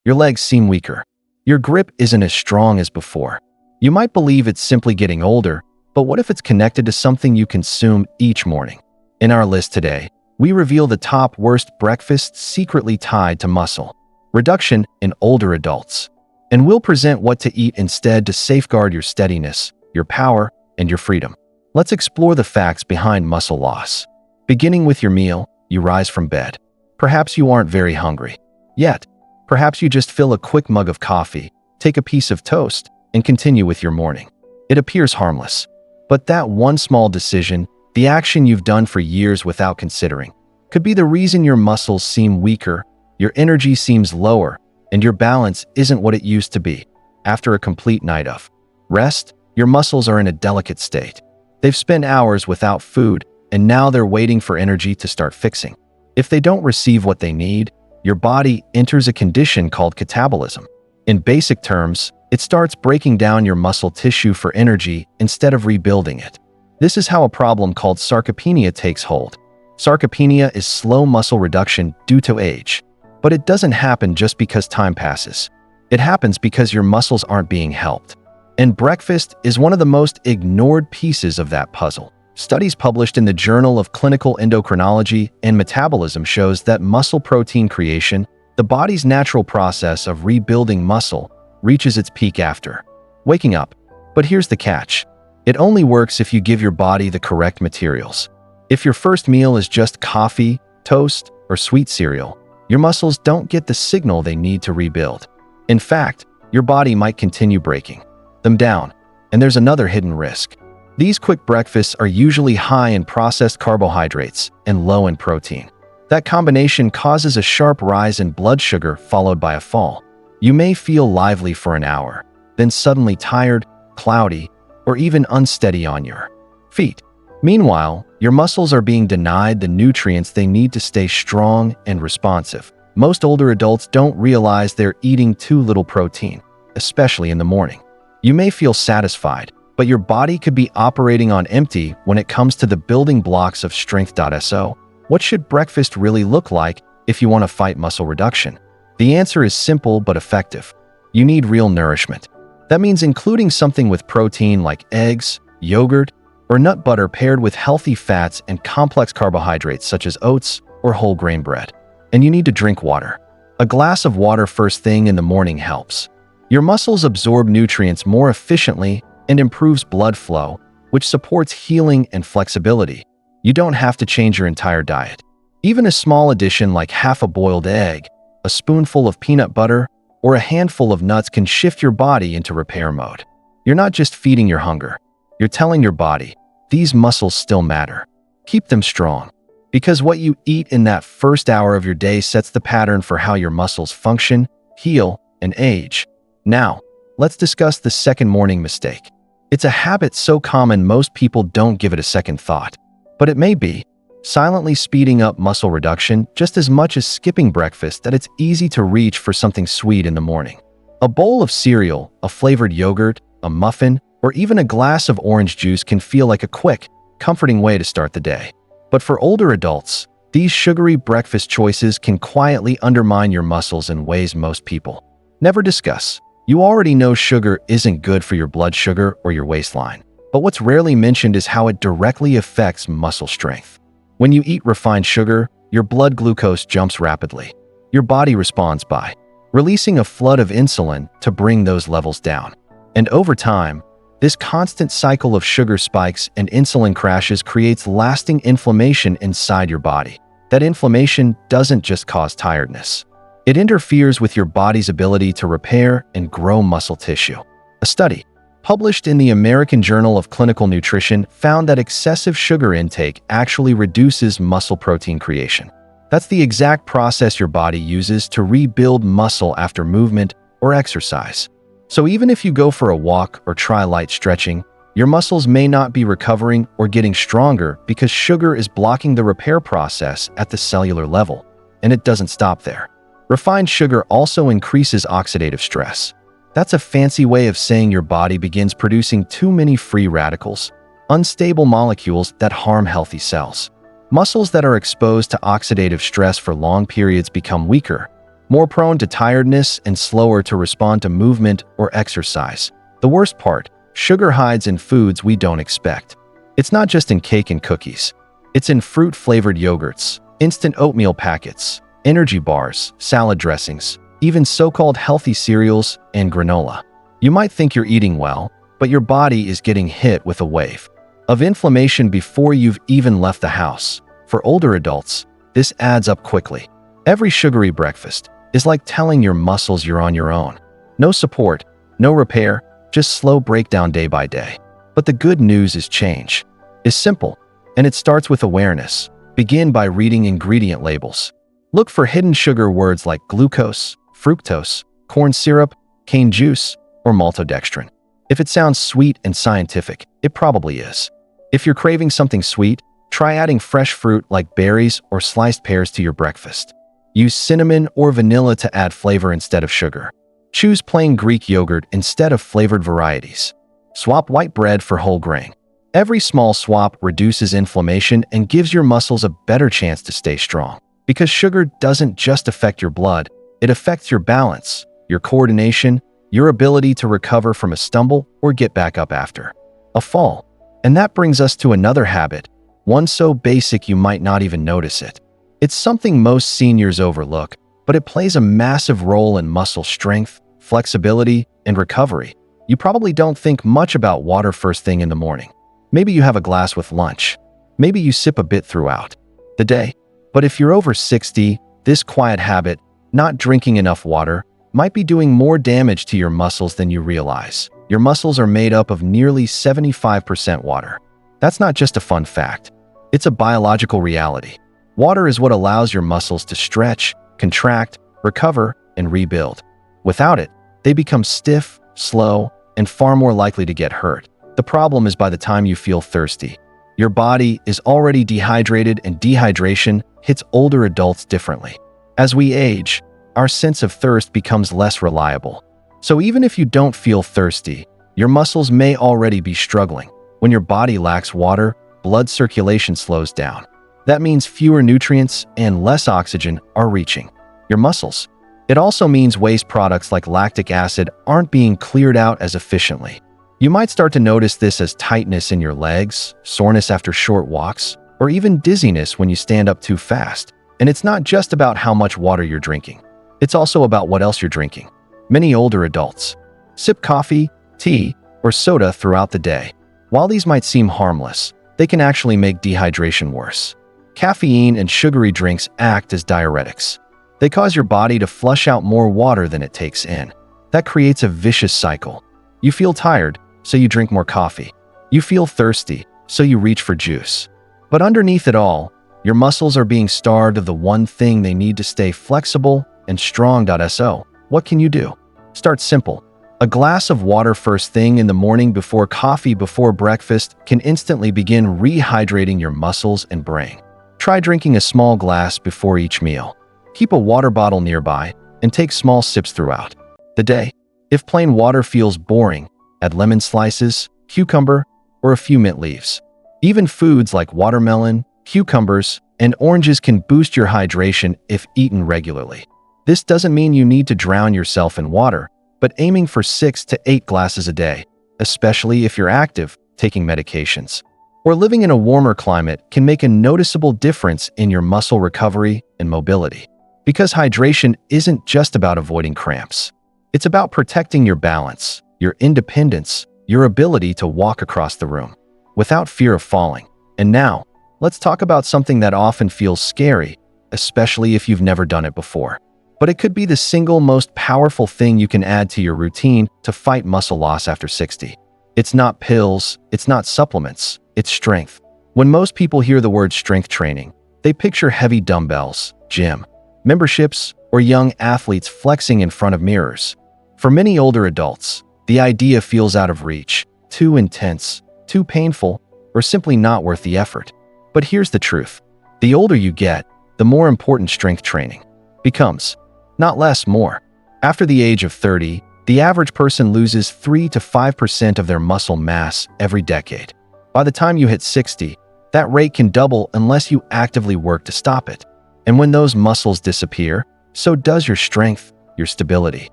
Your legs seem weaker. Your grip isn't as strong as before. You might believe it's simply getting older, but what if it's connected to something you consume each morning? In our list today, we reveal the top worst breakfasts secretly tied to muscle reduction in older adults. And we'll present what to eat instead to safeguard your steadiness, your power, and your freedom. Let's explore the facts behind muscle loss. Beginning with your meal, you rise from bed. Perhaps you aren't very hungry. Yet, perhaps you just fill a quick mug of coffee, take a piece of toast, and continue with your morning. It appears harmless. But that one small decision, the action you've done for years without considering, could be the reason your muscles seem weaker, your energy seems lower, and your balance isn't what it used to be. After a complete night of rest, your muscles are in a delicate state. They've spent hours without food, and now they're waiting for energy to start fixing. If they don't receive what they need, your body enters a condition called catabolism. In basic terms, it starts breaking down your muscle tissue for energy instead of rebuilding it. This is how a problem called sarcopenia takes hold. Sarcopenia is slow muscle reduction due to age. But it doesn't happen just because time passes. It happens because your muscles aren't being helped. And breakfast is one of the most ignored pieces of that puzzle. Studies published in the Journal of Clinical Endocrinology and Metabolism shows that muscle protein creation, the body's natural process of rebuilding muscle, reaches its peak after waking up. But here's the catch. It only works if you give your body the correct materials. If your first meal is just coffee, toast, or sweet cereal, your muscles don't get the signal they need to rebuild. In fact, your body might continue breaking them down. And there's another hidden risk. These quick breakfasts are usually high in processed carbohydrates and low in protein. That combination causes a sharp rise in blood sugar followed by a fall. You may feel lively for an hour, then suddenly tired, cloudy, or even unsteady on your feet. Meanwhile, your muscles are being denied the nutrients they need to stay strong and responsive. Most older adults don't realize they're eating too little protein, especially in the morning. You may feel satisfied, but your body could be operating on empty when it comes to the building blocks of strength.so. What should breakfast really look like if you want to fight muscle reduction? The answer is simple but effective. You need real nourishment. That means including something with protein like eggs, yogurt, or nut butter paired with healthy fats and complex carbohydrates such as oats or whole grain bread. And you need to drink water. A glass of water first thing in the morning helps. Your muscles absorb nutrients more efficiently and improves blood flow, which supports healing and flexibility. You don't have to change your entire diet. Even a small addition like half a boiled egg, a spoonful of peanut butter, or a handful of nuts can shift your body into repair mode. You're not just feeding your hunger. You're telling your body, these muscles still matter. Keep them strong. Because what you eat in that first hour of your day sets the pattern for how your muscles function, heal, and age. Now, let's discuss the second morning mistake. It's a habit so common most people don't give it a second thought. But it may be silently speeding up muscle reduction just as much as skipping breakfast that it's easy to reach for something sweet in the morning. A bowl of cereal, a flavored yogurt, a muffin, or even a glass of orange juice can feel like a quick, comforting way to start the day. But for older adults, these sugary breakfast choices can quietly undermine your muscles in ways most people never discuss. You already know sugar isn't good for your blood sugar or your waistline. But what's rarely mentioned is how it directly affects muscle strength. When you eat refined sugar, your blood glucose jumps rapidly. Your body responds by releasing a flood of insulin to bring those levels down. And over time, this constant cycle of sugar spikes and insulin crashes creates lasting inflammation inside your body. That inflammation doesn't just cause tiredness. It interferes with your body's ability to repair and grow muscle tissue. A study published in the American Journal of Clinical Nutrition found that excessive sugar intake actually reduces muscle protein creation. That's the exact process your body uses to rebuild muscle after movement or exercise. So even if you go for a walk or try light stretching, your muscles may not be recovering or getting stronger because sugar is blocking the repair process at the cellular level. And it doesn't stop there. Refined sugar also increases oxidative stress. That's a fancy way of saying your body begins producing too many free radicals, unstable molecules that harm healthy cells. Muscles that are exposed to oxidative stress for long periods become weaker, more prone to tiredness and slower to respond to movement or exercise. The worst part, sugar hides in foods we don't expect. It's not just in cake and cookies. It's in fruit-flavored yogurts, instant oatmeal packets, energy bars, salad dressings, even so-called healthy cereals and granola. You might think you're eating well, but your body is getting hit with a wave of inflammation before you've even left the house. For older adults, this adds up quickly. Every sugary breakfast is like telling your muscles you're on your own. No support, no repair, just slow breakdown day by day. But the good news is change is simple, and it starts with awareness. Begin by reading ingredient labels. Look for hidden sugar words like glucose, fructose, corn syrup, cane juice, or maltodextrin. If it sounds sweet and scientific, it probably is. If you're craving something sweet, try adding fresh fruit like berries or sliced pears to your breakfast. Use cinnamon or vanilla to add flavor instead of sugar. Choose plain Greek yogurt instead of flavored varieties. Swap white bread for whole grain. Every small swap reduces inflammation and gives your muscles a better chance to stay strong. Because sugar doesn't just affect your blood, it affects your balance, your coordination, your ability to recover from a stumble or get back up after a fall. And that brings us to another habit, one so basic you might not even notice it. It's something most seniors overlook, but it plays a massive role in muscle strength, flexibility, and recovery. You probably don't think much about water first thing in the morning. Maybe you have a glass with lunch. Maybe you sip a bit throughout the day. But if you're over 60, this quiet habit, not drinking enough water, might be doing more damage to your muscles than you realize. Your muscles are made up of nearly 75% water. That's not just a fun fact. It's a biological reality. Water is what allows your muscles to stretch, contract, recover, and rebuild. Without it, they become stiff, slow, and far more likely to get hurt. The problem is by the time you feel thirsty, your body is already dehydrated, and dehydration hits older adults differently. As we age, our sense of thirst becomes less reliable. So even if you don't feel thirsty, your muscles may already be struggling. When your body lacks water, blood circulation slows down. That means fewer nutrients and less oxygen are reaching your muscles. It also means waste products like lactic acid aren't being cleared out as efficiently. You might start to notice this as tightness in your legs, soreness after short walks, or even dizziness when you stand up too fast. And it's not just about how much water you're drinking. It's also about what else you're drinking. Many older adults sip coffee, tea, or soda throughout the day. While these might seem harmless, they can actually make dehydration worse. Caffeine and sugary drinks act as diuretics. They cause your body to flush out more water than it takes in. That creates a vicious cycle. You feel tired, so you drink more coffee. You feel thirsty, so you reach for juice. But underneath it all, your muscles are being starved of the one thing they need to stay flexible and strong. So, what can you do? Start simple. A glass of water first thing in the morning before coffee before breakfast can instantly begin rehydrating your muscles and brain. Try drinking a small glass before each meal. Keep a water bottle nearby and take small sips throughout the day. If plain water feels boring, add lemon slices, cucumber, or a few mint leaves. Even foods like watermelon, cucumbers, and oranges can boost your hydration if eaten regularly. This doesn't mean you need to drown yourself in water, but aiming for 6 to 8 glasses a day, especially if you're active, taking medications, or living in a warmer climate, can make a noticeable difference in your muscle recovery and mobility. Because hydration isn't just about avoiding cramps. It's about protecting your balance, your independence, your ability to walk across the room without fear of falling. And now, let's talk about something that often feels scary, especially if you've never done it before. But it could be the single most powerful thing you can add to your routine to fight muscle loss after 60. It's not pills, it's not supplements, it's strength. When most people hear the word strength training, they picture heavy dumbbells, gym memberships, or young athletes flexing in front of mirrors. For many older adults, the idea feels out of reach, too intense, too painful, or simply not worth the effort. But here's the truth. The older you get, the more important strength training becomes. Not less, more. After the age of 30, the average person loses 3 to 5% of their muscle mass every decade. By the time you hit 60, that rate can double unless you actively work to stop it. And when those muscles disappear, so does your strength, your stability,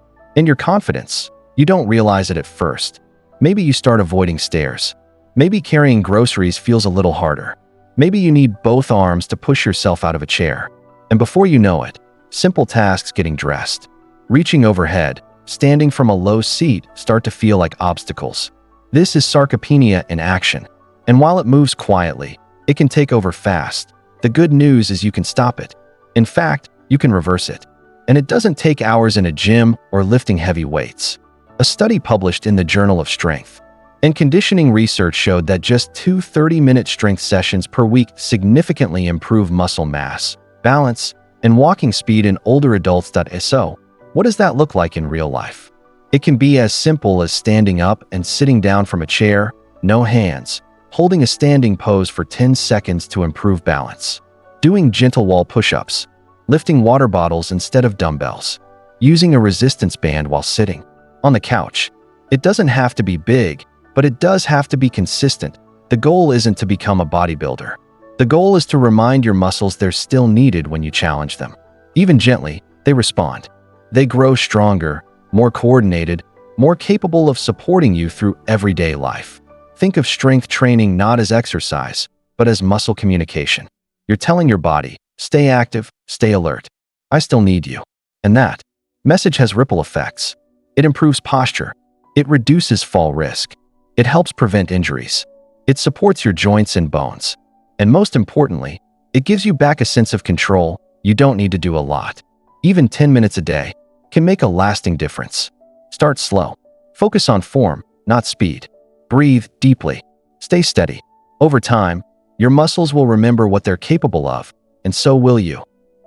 and your confidence. You don't realize it at first. Maybe you start avoiding stairs. Maybe carrying groceries feels a little harder. Maybe you need both arms to push yourself out of a chair. And before you know it, simple tasks getting dressed, reaching overhead, standing from a low seat start to feel like obstacles. This is sarcopenia in action. And while it moves quietly, it can take over fast. The good news is you can stop it. In fact, you can reverse it. And it doesn't take hours in a gym or lifting heavy weights. A study published in the Journal of Strength and Conditioning research showed that just 2 30-minute strength sessions per week significantly improve muscle mass, balance, and walking speed in older adults. So, what does that look like in real life? It can be as simple as standing up and sitting down from a chair, no hands, holding a standing pose for 10 seconds to improve balance, doing gentle wall push-ups, lifting water bottles instead of dumbbells, using a resistance band while sitting on the couch. It doesn't have to be big, but it does have to be consistent. The goal isn't to become a bodybuilder. The goal is to remind your muscles they're still needed when you challenge them. Even gently, they respond. They grow stronger, more coordinated, more capable of supporting you through everyday life. Think of strength training not as exercise, but as muscle communication. You're telling your body, stay active, stay alert. I still need you. And that message has ripple effects. It improves posture. It reduces fall risk. It helps prevent injuries. It supports your joints and bones. And most importantly, it gives you back a sense of control. You don't need to do a lot. Even 10 minutes a day can make a lasting difference. Start slow. Focus on form, not speed. Breathe deeply. Stay steady. Over time, your muscles will remember what they're capable of, and so will you.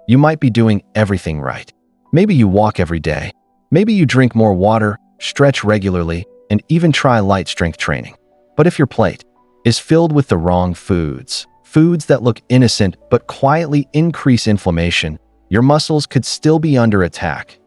You might be doing everything right. Maybe you walk every day. Maybe you drink more water, stretch regularly, and even try light strength training. But if your plate is filled with the wrong foods that look innocent but quietly increase inflammation, your muscles could still be under attack.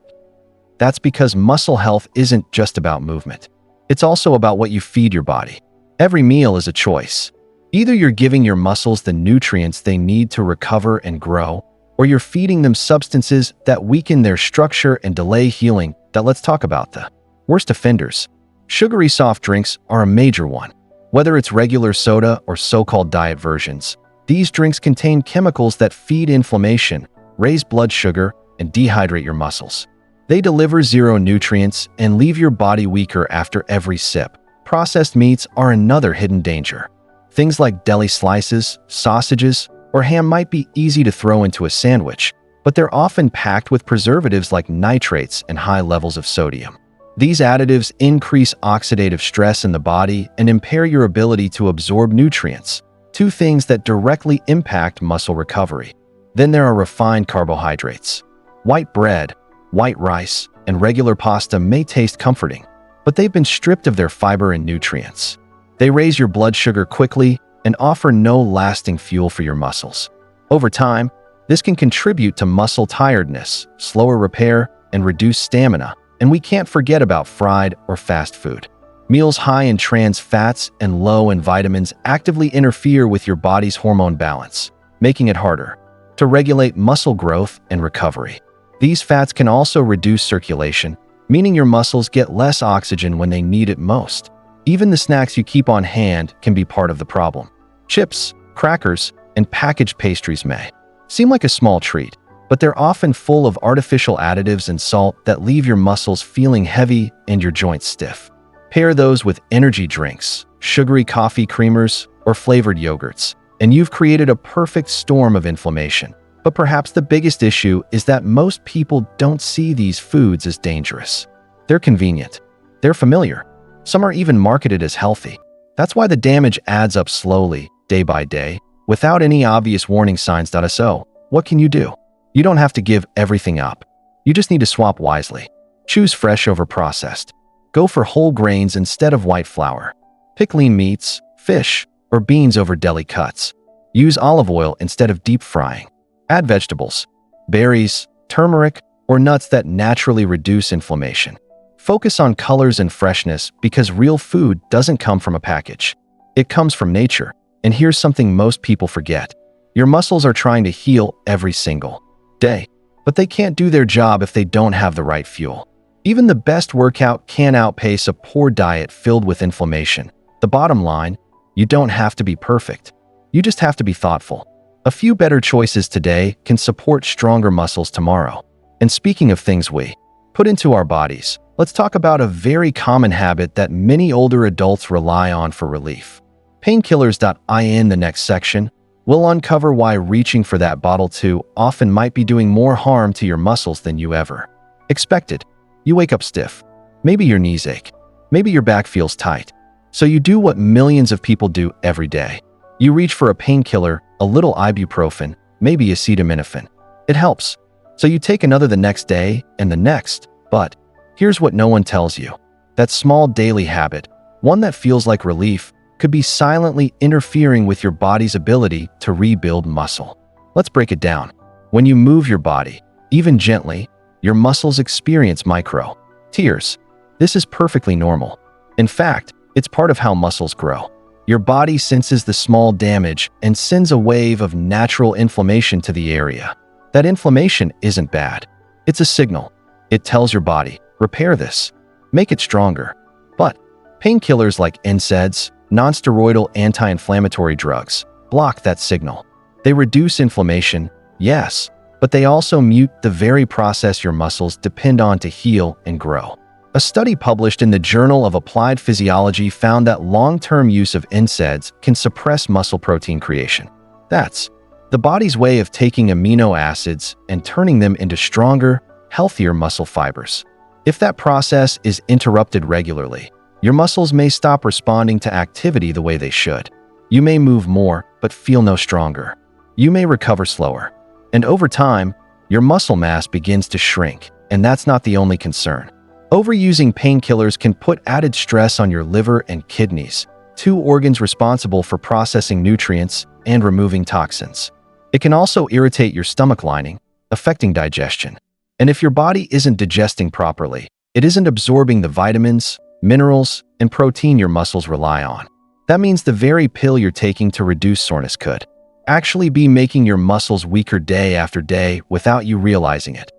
That's because muscle health isn't just about movement. It's also about what you feed your body. Every meal is a choice. Either you're giving your muscles the nutrients they need to recover and grow, or you're feeding them substances that weaken their structure and delay healing. Let's talk about the worst offenders. Sugary soft drinks are a major one. Whether it's regular soda or so-called diet versions, these drinks contain chemicals that feed inflammation, raise blood sugar, and dehydrate your muscles. They deliver zero nutrients and leave your body weaker after every sip. Processed meats are another hidden danger. Things like deli slices, sausages, or ham might be easy to throw into a sandwich, but they're often packed with preservatives like nitrates and high levels of sodium. These additives increase oxidative stress in the body and impair your ability to absorb nutrients, two things that directly impact muscle recovery. Then there are refined carbohydrates. White bread, white rice, and regular pasta may taste comforting, but they've been stripped of their fiber and nutrients. They raise your blood sugar quickly and offer no lasting fuel for your muscles. Over time, this can contribute to muscle tiredness, slower repair, and reduced stamina. And we can't forget about fried or fast food. Meals high in trans fats and low in vitamins actively interfere with your body's hormone balance, making it harder to regulate muscle growth and recovery. These fats can also reduce circulation, meaning your muscles get less oxygen when they need it most. Even the snacks you keep on hand can be part of the problem. Chips, crackers, and packaged pastries may seem like a small treat, but they're often full of artificial additives and salt that leave your muscles feeling heavy and your joints stiff. Pair those with energy drinks, sugary coffee creamers, or flavored yogurts, and you've created a perfect storm of inflammation. But perhaps the biggest issue is that most people don't see these foods as dangerous. They're convenient. They're familiar. Some are even marketed as healthy. That's why the damage adds up slowly, day by day, without any obvious warning signs. So, what can you do? You don't have to give everything up. You just need to swap wisely. Choose fresh over processed. Go for whole grains instead of white flour. Pick lean meats, fish, or beans over deli cuts. Use olive oil instead of deep frying. Add vegetables, berries, turmeric, or nuts that naturally reduce inflammation. Focus on colors and freshness because real food doesn't come from a package. It comes from nature. And here's something most people forget. Your muscles are trying to heal every single day. but they can't do their job if they don't have the right fuel. Even the best workout can outpace a poor diet filled with inflammation. The bottom line, you don't have to be perfect. You just have to be thoughtful. A few better choices today can support stronger muscles tomorrow. And speaking of things we put into our bodies, let's talk about a very common habit that many older adults rely on for relief. Painkillers.in the next section will uncover why reaching for that bottle too often might be doing more harm to your muscles than you ever expected. You wake up stiff. Maybe your knees ache. Maybe your back feels tight. So you do what millions of people do every day. You reach for a painkiller, a little ibuprofen, maybe acetaminophen. It helps. So you take another the next day and the next. But here's what no one tells you. That small daily habit, one that feels like relief, could be silently interfering with your body's ability to rebuild muscle. Let's break it down. When you move your body, even gently, your muscles experience micro tears. This is perfectly normal. In fact, it's part of how muscles grow. Your body senses the small damage and sends a wave of natural inflammation to the area. That inflammation isn't bad. It's a signal. It tells your body, repair this, make it stronger. But painkillers like NSAIDs, non-steroidal anti-inflammatory drugs, block that signal. They reduce inflammation, yes, but they also mute the very process your muscles depend on to heal and grow. A study published in the Journal of Applied Physiology found that long-term use of NSAIDs can suppress muscle protein creation. That's the body's way of taking amino acids and turning them into stronger, healthier muscle fibers. If that process is interrupted regularly, your muscles may stop responding to activity the way they should. You may move more, but feel no stronger. You may recover slower. And over time, your muscle mass begins to shrink, and that's not the only concern. Overusing painkillers can put added stress on your liver and kidneys, two organs responsible for processing nutrients and removing toxins. It can also irritate your stomach lining, affecting digestion. And if your body isn't digesting properly, it isn't absorbing the vitamins, minerals, and protein your muscles rely on. That means the very pill you're taking to reduce soreness could actually be making your muscles weaker day after day without you realizing it.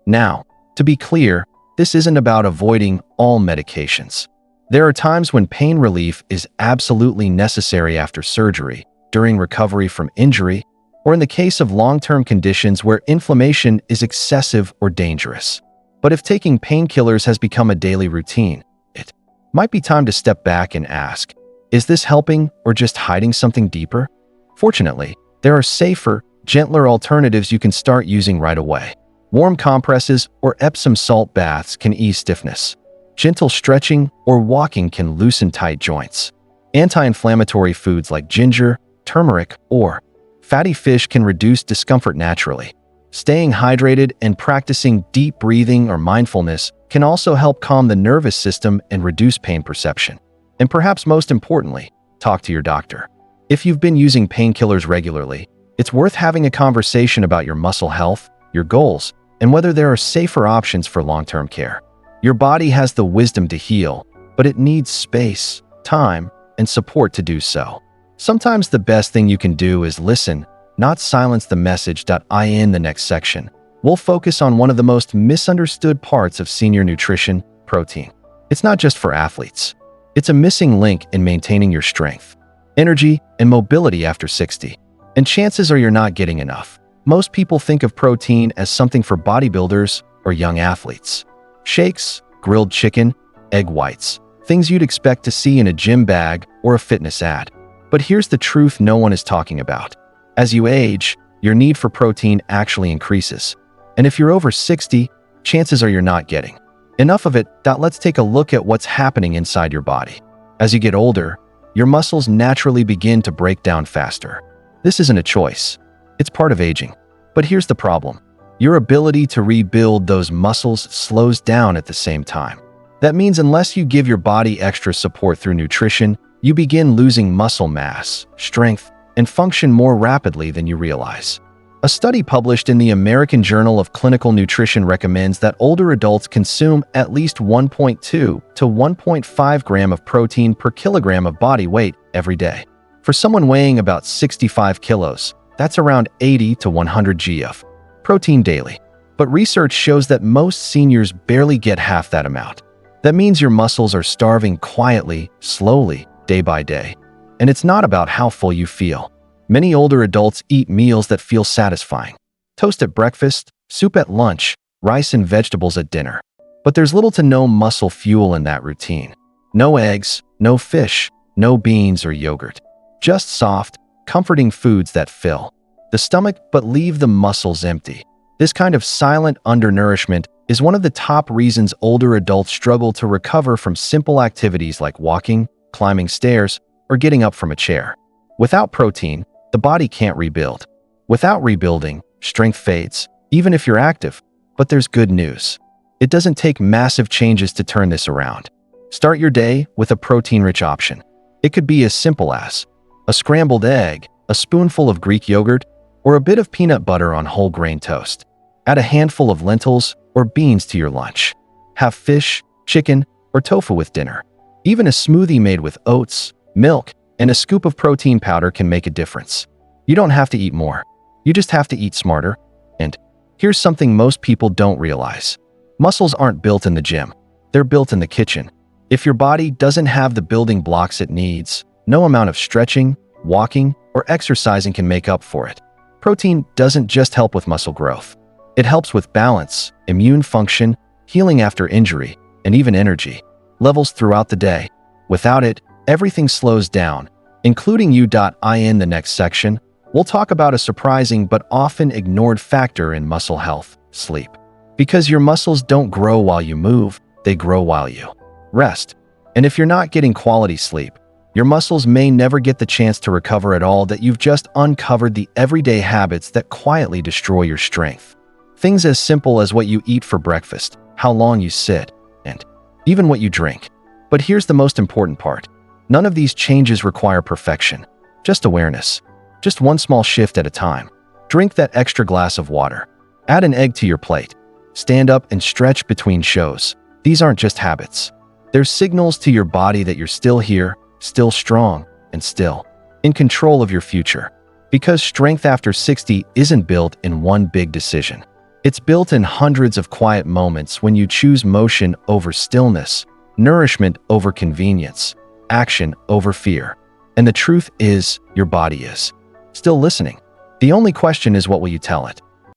Now, to be clear, this isn't about avoiding all medications. There are times when pain relief is absolutely necessary after surgery, during recovery from injury, or in the case of long-term conditions where inflammation is excessive or dangerous. But if taking painkillers has become a daily routine, it might be time to step back and ask, is this helping or just hiding something deeper? Fortunately, there are safer, gentler alternatives you can start using right away. Warm compresses or Epsom salt baths can ease stiffness. Gentle stretching or walking can loosen tight joints. Anti-inflammatory foods like ginger, turmeric, or fatty fish can reduce discomfort naturally. Staying hydrated and practicing deep breathing or mindfulness can also help calm the nervous system and reduce pain perception. And perhaps most importantly, talk to your doctor. If you've been using painkillers regularly, it's worth having a conversation about your muscle health, your goals, and whether there are safer options for long-term care. Your body has the wisdom to heal, but it needs space, time, and support to do so. Sometimes the best thing you can do is listen, not silence the message.in the next section. We'll focus on one of the most misunderstood parts of senior nutrition, protein. It's not just for athletes. It's a missing link in maintaining your strength, energy, and mobility after 60. And chances are you're not getting enough. Most people think of protein as something for bodybuilders or young athletes. Shakes, grilled chicken, egg whites, things you'd expect to see in a gym bag or a fitness ad. But here's the truth no one is talking about. As you age, your need for protein actually increases. And if you're over 60, chances are you're not getting enough of it. Let's take a look at what's happening inside your body. As you get older, your muscles naturally begin to break down faster. This isn't a choice. It's part of aging. But here's the problem. Your ability to rebuild those muscles slows down at the same time. That means unless you give your body extra support through nutrition, you begin losing muscle mass, strength, and function more rapidly than you realize. A study published in the American Journal of Clinical Nutrition recommends that older adults consume at least 1.2 to 1.5 gram of protein per kilogram of body weight every day. For someone weighing about 65 kilos, that's around 80 to 100 g of protein daily. But research shows that most seniors barely get half that amount. That means your muscles are starving quietly, slowly, day by day. And it's not about how full you feel. Many older adults eat meals that feel satisfying. Toast at breakfast, soup at lunch, rice and vegetables at dinner. But there's little to no muscle fuel in that routine. No eggs, no fish, no beans or yogurt. Just soft, comforting foods that fill the stomach but leave the muscles empty. This kind of silent undernourishment is one of the top reasons older adults struggle to recover from simple activities like walking, climbing stairs, or getting up from a chair. Without protein, the body can't rebuild. Without rebuilding, strength fades, even if you're active. But there's good news. It doesn't take massive changes to turn this around. Start your day with a protein-rich option. It could be as simple as a scrambled egg, a spoonful of Greek yogurt, or a bit of peanut butter on whole grain toast. Add a handful of lentils or beans to your lunch. Have fish, chicken, or tofu with dinner. Even a smoothie made with oats, milk, and a scoop of protein powder can make a difference. You don't have to eat more. You just have to eat smarter. And here's something most people don't realize. Muscles aren't built in the gym. They're built in the kitchen. If your body doesn't have the building blocks it needs, no amount of stretching, walking, or exercising can make up for it. Protein doesn't just help with muscle growth. It helps with balance, immune function, healing after injury, and even energy levels throughout the day. Without it, everything slows down, including 𝐎𝐤𝐲 in the next section. We'll talk about a surprising but often ignored factor in muscle health, sleep. Because your muscles don't grow while you move, they grow while you rest. And if you're not getting quality sleep, your muscles may never get the chance to recover at all. That you've just uncovered the everyday habits that quietly destroy your strength. Things as simple as what you eat for breakfast, how long you sit, and even what you drink. But here's the most important part. None of these changes require perfection, just awareness. Just one small shift at a time. Drink that extra glass of water. Add an egg to your plate. Stand up and stretch between shows. These aren't just habits. They're signals to your body that you're still here, still strong, and still in control of your future. Because strength after 60 isn't built in one big decision. It's built in hundreds of quiet moments when you choose motion over stillness, nourishment over convenience, action over fear. And the truth is, your body is still listening. The only question is, what will you tell it?